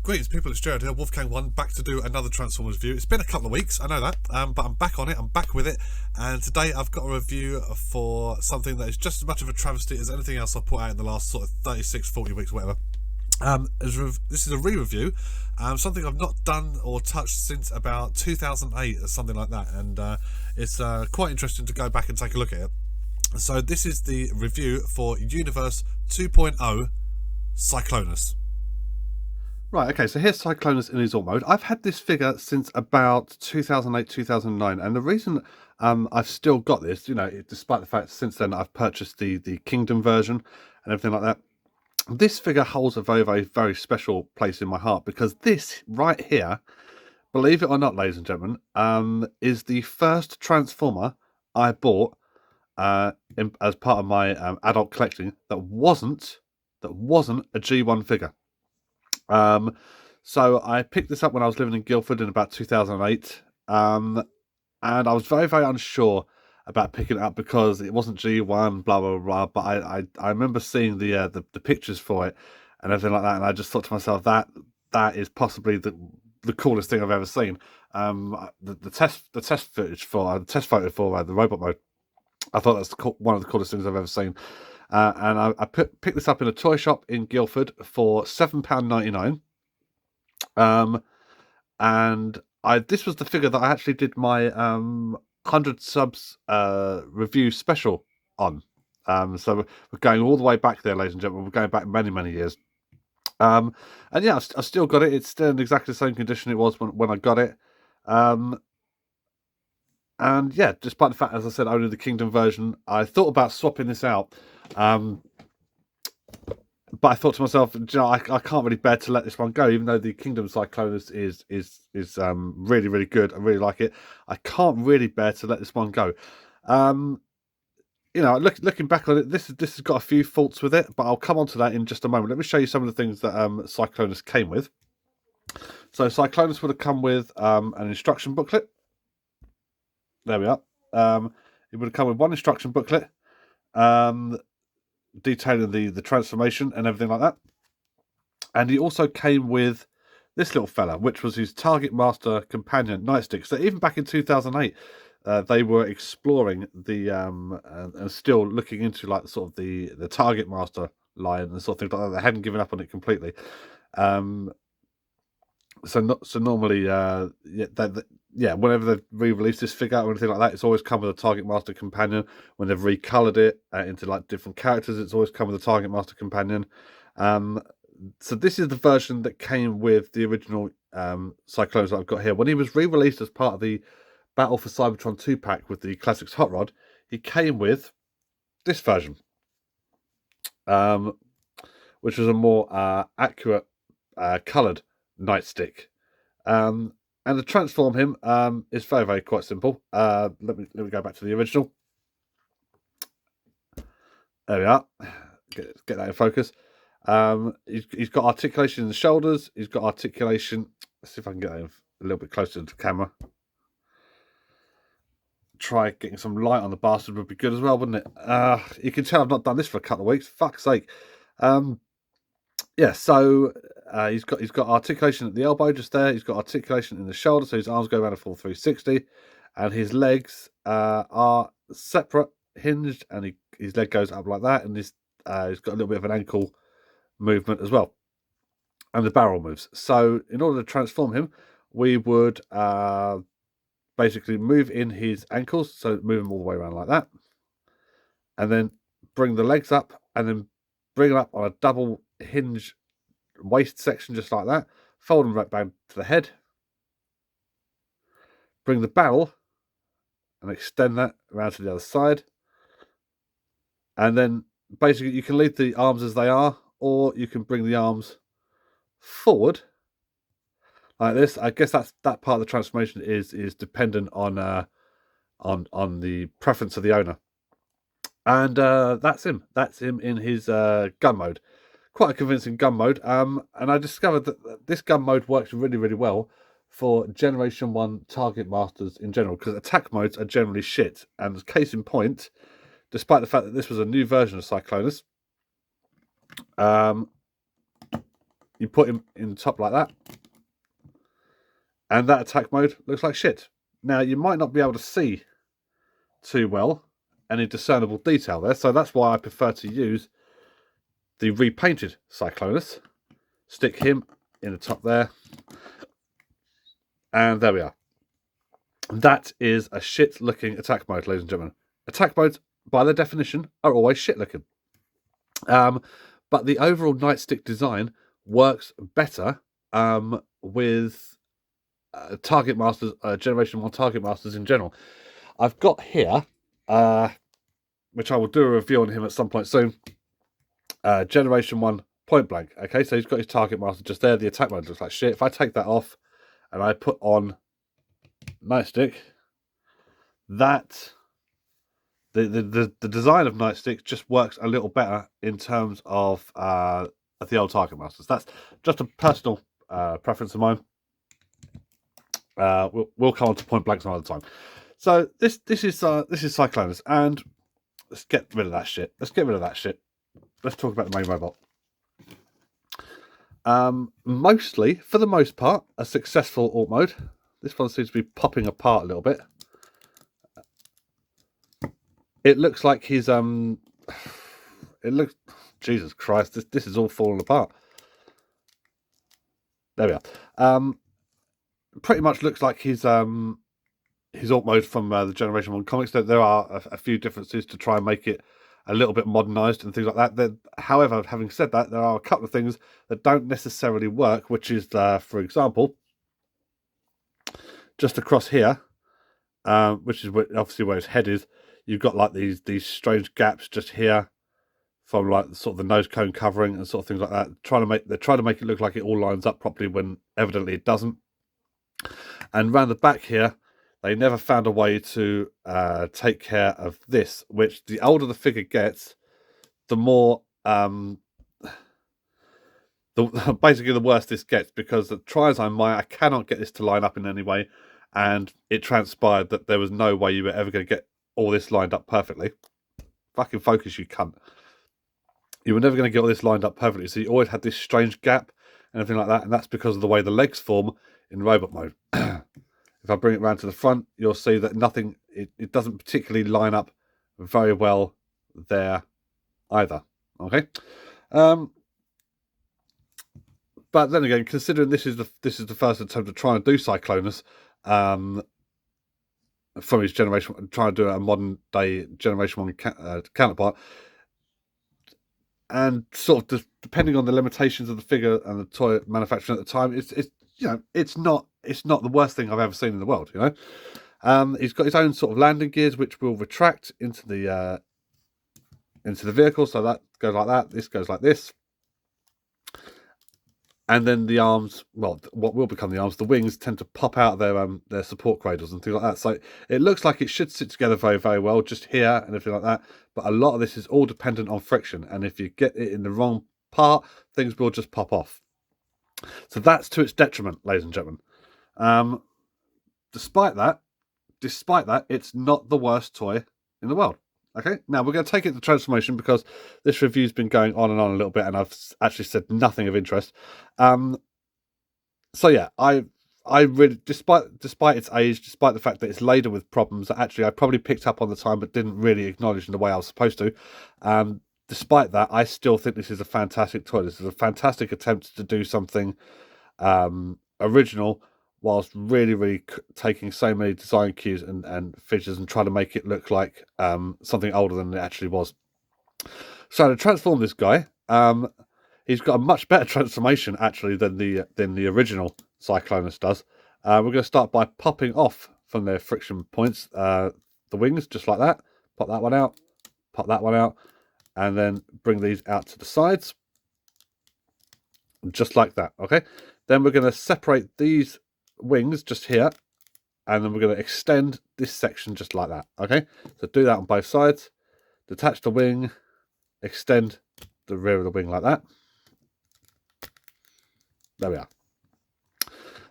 Greetings people, it's Jared here, Wolfgang1, back to do another Transformers review. It's been a couple of weeks, I know that, but I'm back on it, I'm back with it, and today I've got a review for something that is just as much of a travesty as anything else I've put out in the last sort of 36, 40 weeks, whatever. This is a re-review, something I've not done or touched since about 2008 or something like that, and it's quite interesting to go back and take a look at it. So this is the review for Universe 2.0 Cyclonus. Right, okay, so here's Cyclonus in his all mode. I've had this figure since about 2008, 2009, and the reason I've still got this, despite the fact since then I've purchased the Kingdom version and everything like that, this figure holds a very, very, very special place in my heart, because this right here, believe it or not, ladies and gentlemen, is the first Transformer I bought as part of my adult collecting that wasn't a G1 figure. So I picked this up when I was living in Guildford in about 2008, and I was very, very unsure about picking it up because it wasn't G1, blah blah blah. But I remember seeing the pictures for it and everything like that, and I just thought to myself that is possibly the coolest thing I've ever seen. The test footage for the test photo for the robot mode, I thought that's one of the coolest things I've ever seen. And I picked this up in a toy shop in Guildford for £7.99. And this was the figure that I actually did my 100 subs review special on. So we're going all the way back there, ladies and gentlemen. We're going back many, many years. And yeah, I've still got it. It's still in exactly the same condition it was when I got it. And yeah, despite the fact, as I said, only the Kingdom version, I thought about swapping this out. But I thought to myself, I can't really bear to let this one go, even though the Kingdom Cyclonus is really, really good. I really like it. I can't really bear to let this one go. Looking back on it, this has got a few faults with it, but I'll come on to that in just a moment. Let me show you some of the things that Cyclonus came with. So Cyclonus would have come with an instruction booklet. There we are. It would have come with one instruction booklet, detailing the transformation and everything like that. And he also came with this little fella, which was his Target Master companion Nightstick. So even back in 2008, they were exploring the and still looking into like sort of the Target Master line and sort of things like that. They hadn't given up on it completely. So normally, whenever they've re-released this figure or anything like that, it's always come with a Target Master companion. When they've recolored it into like different characters, it's always come with a Target Master companion. So this is the version that came with the original Cyclonus that I've got here. When he was re-released as part of the Battle for Cybertron 2-pack with the Classics Hot Rod, he came with this version, which was a more accurate coloured Nightstick. And to transform him is very, very quite simple. Let me go back to the original. There we are. Get that in focus. He's got articulation in the shoulders. He's got articulation. Let's see if I can get that a little bit closer to the camera. Try getting some light on the bastard would be good as well, wouldn't it? You can tell I've not done this for a couple of weeks. Fuck's sake. Yeah, so he's got articulation at the elbow just there. He's got articulation in the shoulder, so his arms go around a full 360, and his legs are separate, hinged, and his leg goes up like that, and he's got a little bit of an ankle movement as well, and the barrel moves. So in order to transform him, we would basically move in his ankles, so move him all the way around like that, and then bring the legs up, and then bring them up on a double hinge waist section just like that, fold them right back to the head, bring the barrel and extend that around to the other side, and then basically you can leave the arms as they are, or you can bring the arms forward like this. I guess that part of the transformation is dependent on the preference of the owner. And that's him in his gun mode. Quite a convincing gun mode. And I discovered that this gun mode works really, really well for Generation 1 Target Masters in general, because attack modes are generally shit. And as case in point, despite the fact that this was a new version of Cyclonus, you put him in the top like that, and that attack mode looks like shit. Now, you might not be able to see too well any discernible detail there, so that's why I prefer to use the repainted Cyclonus. Stick him in the top there, and there we are. That is a shit looking attack mode, ladies and gentlemen. Attack modes, by their definition, are always shit looking. But the overall nightstick design works better with Target Masters, Generation 1 Target Masters in general. I've got here, which I will do a review on him at some point soon, Generation 1 Point Blank. Okay, so he's got his Target Master just there. The attack mode looks like shit. If I take that off and I put on Nightstick, that the design of Nightstick just works a little better in terms of the old Target Masters. That's just a personal preference of mine. We'll come on to Point Blank some other time. So this is Cyclonus, and let's get rid of that shit. Let's talk about the main robot. Mostly, for the most part, a successful alt mode. This one seems to be popping apart a little bit. It looks like he's Jesus Christ, this is all falling apart. There we are. Pretty much looks like his alt mode from the Generation 1 comics. There are a few differences to try and make it a little bit modernized and things like that. However, having said that, there are a couple of things that don't necessarily work, which is, for example, just across here, which is obviously where his head is, you've got like these strange gaps just here from like sort of the nose cone covering and sort of things like that. They're trying to make it look like it all lines up properly when evidently it doesn't. And around the back here, they never found a way to take care of this, which the older the figure gets, the more basically the worse this gets, because try as I might, I cannot get this to line up in any way, and it transpired that there was no way you were ever going to get all this lined up perfectly. Fucking focus, you cunt. You were never going to get all this lined up perfectly, so you always had this strange gap and everything like that, and that's because of the way the legs form in robot mode. If I bring it around to the front, you'll see that it doesn't particularly line up very well there either. Okay, but then again, considering this is the first attempt to try and do Cyclonus from his generation, trying to do a modern day Generation 1 counterpart, and sort of depending on the limitations of the figure and the toy manufacturing at the time, it's not the worst thing I've ever seen in the world. He's got his own sort of landing gears, which will retract into the vehicle, so that goes like that. This goes like this, and then the arms, well, what will become the arms, the wings tend to pop out of their support cradles and things like that. So it looks like it should sit together very, very well just here and everything like that. But a lot of this is all dependent on friction, and if you get it in the wrong part, things will just pop off. So that's to its detriment, ladies and gentlemen. Despite that, it's not the worst toy in the world. Okay, now we're going to take it to transformation, because this review's been going on and on a little bit, and I've actually said nothing of interest. So yeah, I really, despite its age, despite the fact that it's laden with problems that actually I probably picked up on the time but didn't really acknowledge in the way I was supposed to, despite that, I still think this is a fantastic toy. This is a fantastic attempt to do something original, whilst really, really taking so many design cues and features and trying to make it look like something older than it actually was. So to transform this guy, he's got a much better transformation actually than the original Cyclonus does. We're going to start by popping off from their friction points the wings, just like that. Pop that one out, pop that one out, and then bring these out to the sides, just like that. Okay, then we're going to separate these wings just here, and then we're going to extend this section just like that. Okay, so do that on both sides. Detach the wing, extend the rear of the wing like that. There we are.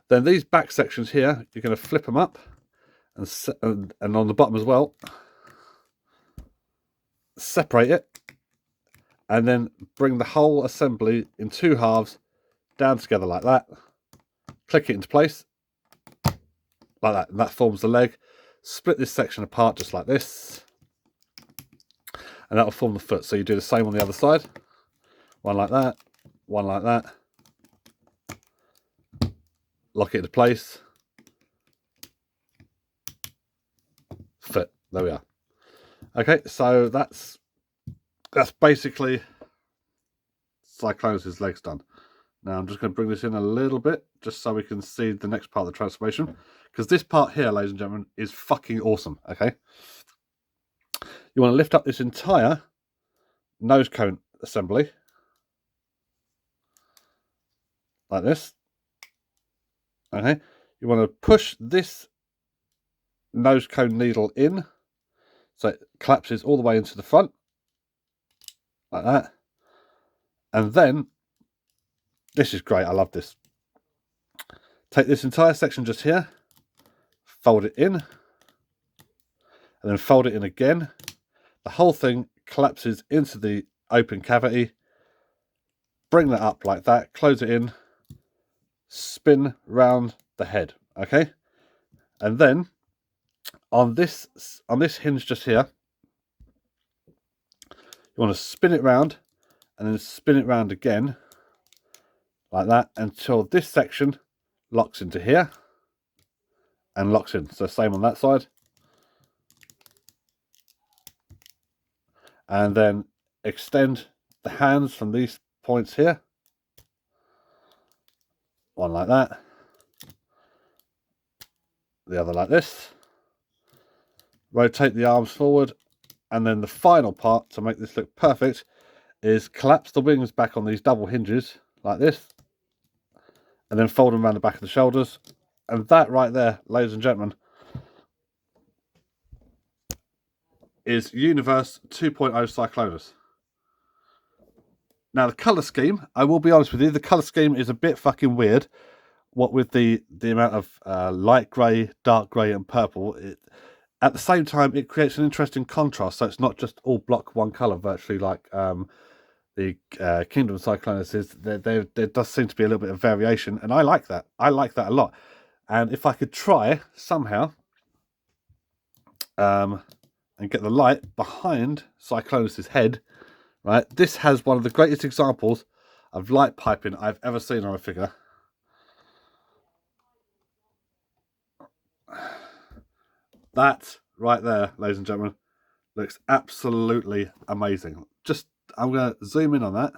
Then these back sections here, you're going to flip them up, and on the bottom as well, separate it, and then bring the whole assembly in two halves down together like that, click it into place, like that, and that forms the leg. Split this section apart just like this, and that will form the foot. So you do the same on the other side. One like that, one like that. Lock it into place. Foot. There we are. Okay, so that's basically Cyclonus' legs done. Now I'm just going to bring this in a little bit, just so we can see the next part of the transformation. Because this part here, ladies and gentlemen, is fucking awesome, okay? You want to lift up this entire nose cone assembly. Like this. Okay? You want to push this nose cone needle in, so it collapses all the way into the front. Like that. And then, this is great, I love this. Take this entire section just here, fold it in, and then fold it in again. The whole thing collapses into the open cavity. Bring that up like that, close it in, spin round the head, okay? And then, on this hinge just here, you want to spin it round, and then spin it round again, like that, until this section locks into here, and locks in. So same on that side. And then extend the hands from these points here. One like that. The other like this. Rotate the arms forward. And then the final part, to make this look perfect, is collapse the wings back on these double hinges, like this. And then fold them around the back of the shoulders. And that right there, ladies and gentlemen, is Universe 2.0 Cyclonus. Now, the colour scheme, I will be honest with you, the colour scheme is a bit fucking weird. What with the amount of light grey, dark grey and purple, at the same time, it creates an interesting contrast. So it's not just all block one colour virtually like the Kingdom Cyclonus is. There does seem to be a little bit of variation, and I like that. I like that a lot. And if I could try somehow and get the light behind Cyclonus' head, right? This has one of the greatest examples of light piping I've ever seen on a figure. That right there, ladies and gentlemen, looks absolutely amazing. Just, I'm going to zoom in on that.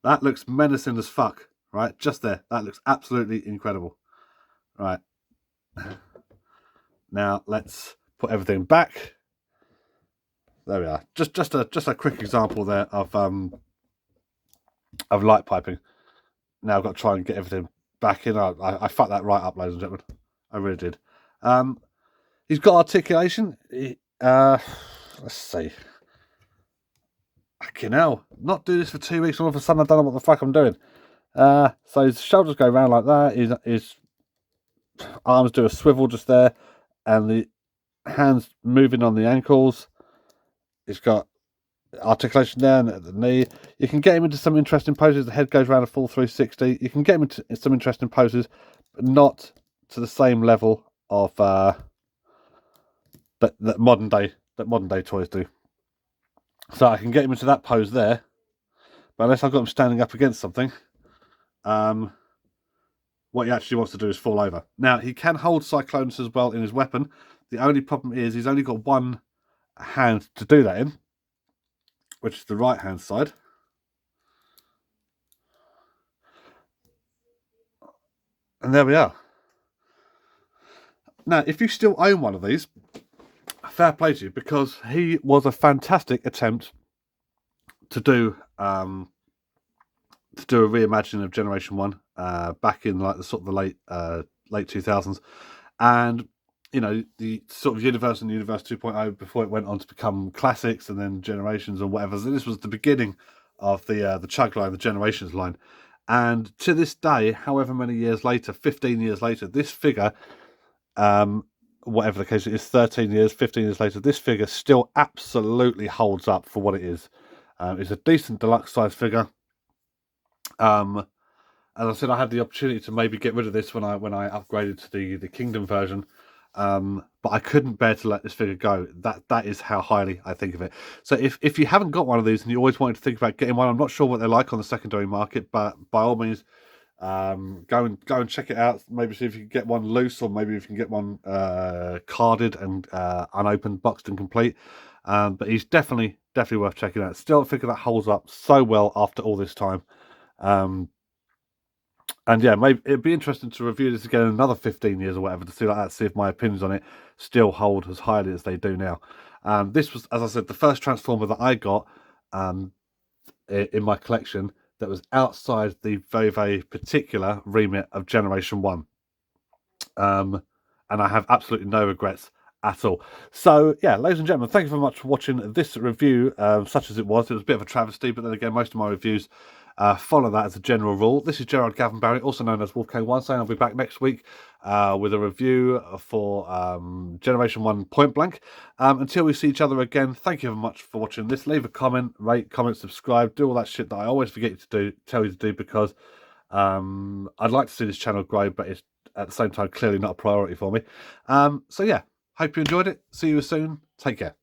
That looks menacing as fuck, right? Just there. That looks absolutely incredible. Right. Now let's put everything back. There we are. Just a quick example there of light piping. Now I've got to try and get everything back in. I fucked that right up, ladies and gentlemen. I really did. He's got articulation. Let's see. Fucking hell. Not do this for 2 weeks, all of a sudden I don't know what the fuck I'm doing. So his shoulders go around like that. His arms do a swivel just there. And the hands moving on the ankles. He's got articulation there and at the knee. You can get him into some interesting poses. The head goes around a full 360. You can get him into some interesting poses, but not to the same level of that modern day toys do. So I can get him into that pose there, but unless I've got him standing up against something, what he actually wants to do is fall over. Now, he can hold Cyclonus as well in his weapon. The only problem is he's only got one hand to do that in, which is the right hand side. And there we are. Now, if you still own one of these, fair play to you, because he was a fantastic attempt to do a reimagining of Generation 1 back in like the sort of the late 2000s. And you know, the sort of Universe and Universe 2.0 before it went on to become classics and then Generations and whatever. So this was the beginning of the Chug line, the Generations line. And to this day, however many years later, 15 years later, this figure, whatever the case is, 13 years, 15 years later, this figure still absolutely holds up for what it is. It's a decent deluxe size figure. As I said, I had the opportunity to maybe get rid of this when I upgraded to the Kingdom version, but I couldn't bear to let this figure go. That is how highly I think of it. So if you haven't got one of these and you always wanted to think about getting one, I'm not sure what they're like on the secondary market, but by all means, go and check it out. Maybe see if you can get one loose, or maybe if you can get one carded and unopened, boxed and complete. But he's definitely worth checking out. Still a figure that holds up so well after all this time. And yeah, maybe it'd be interesting to review this again in another 15 years or whatever to see like that, see if my opinions on it still hold as highly as they do now. This was, as I said, the first Transformer that I got in my collection that was outside the very, very particular remit of Generation 1. And I have absolutely no regrets at all. So yeah, ladies and gentlemen, thank you very much for watching this review, such as it was. It was a bit of a travesty, but then again, most of my reviews follow that as a general rule. This is Gerard Gavin Barry, also known as Wolfgang One, saying I'll be back next week with a review for Generation 1 Point Blank. Until we see each other again, thank you very much for watching this. Leave a comment, rate, comment, subscribe, do all that shit that I always forget to tell you to do, because I'd like to see this channel grow, but it's at the same time clearly not a priority for me. So yeah, hope you enjoyed it. See you soon. Take care.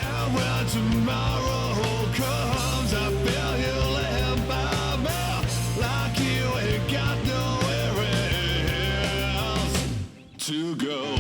And when tomorrow comes, I feel you laying by me, like you ain't got nowhere else to go.